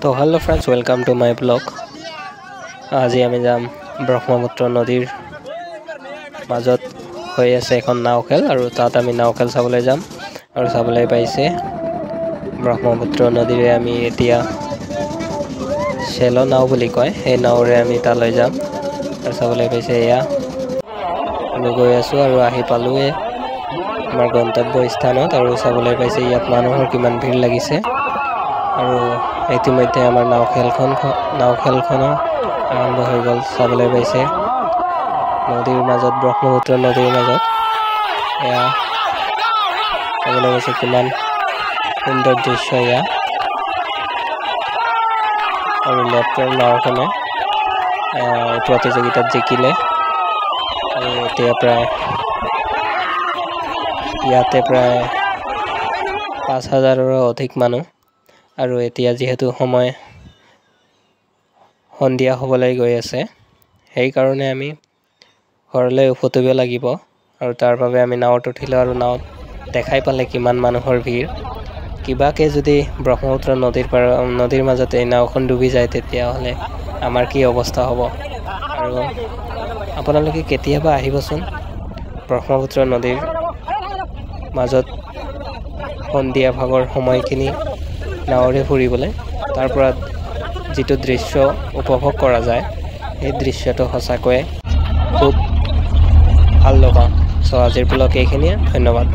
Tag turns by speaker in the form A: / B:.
A: তো hello' friends, welcome to my blog. আজি আমি যাম ব্ৰহ্মপুত্ৰ নদীৰ মাজত হৈ আছে এখন নাও খেল, আৰু তাত আমি নাও খেল চাবলৈ যাম। আৰু চাবলৈ পাইছে ব্ৰহ্মপুত্ৰ নদীৰে আমি এতিয়া চেলো নাও বুলি কয়, সেই নাওৰে আমি তালৈ যাম। আৰু চাবলৈ পাইছে এয়া আমি গৈ আছোঁ আৰু আহি পালোঁৱে আমাৰ গন্তব্য স্থানত। আৰু চাবলৈ পাইছে ইয়াত মানুহৰ কিমান ভিৰ লাগিছে। আৰু ইতিমধ্যে আমাৰ নাও খেলখনো আৰম্ভ হৈ গ'ল। চাবলৈ পাইছে নদীৰ মাজত, ব্ৰহ্মপুত্ৰ নদীৰ মাজত এয়া চাবলৈ পাইছে কিমান সুন্দৰ দৃশ্য এয়া। আৰু লেফ্টৰ নাওখনে প্ৰতিযোগিতাত জিকিলে। আৰু এতিয়া ইয়াতে প্ৰায় 5,000ৰো অধিক মানুহ। আৰু এতিয়া যিহেতু সময় সন্ধিয়া হ'বলৈ গৈ আছে, সেইকাৰণে আমি ঘৰলৈ উভতিব লাগিব। আৰু তাৰ বাবে আমি নাৱত উঠিলোঁ, আৰু নাৱত দেখাই পালে কিমান মানুহৰ ভিৰ। কিবাকে যদি ব্ৰহ্মপুত্ৰ নদীৰ মাজতে এই নাওখন ডুবি যায়, তেতিয়াহ'লে আমাৰ কি অৱস্থা হ'ব। আৰু আপোনালোকে কেতিয়াবা আহিবচোন ব্ৰহ্মপুত্ৰ নদীৰ মাজত সন্ধিয়া ভাগৰ সময়খিনি নাৱেৰে ফুৰিবলৈ। তাৰ পৰা যিটো দৃশ্য উপভোগ কৰা যায়, সেই দৃশ্যটো সঁচাকৈয়ে খুব ভাল লগা। চ' আজিৰ ব্লগ এইখিনিয়ে, ধন্যবাদ।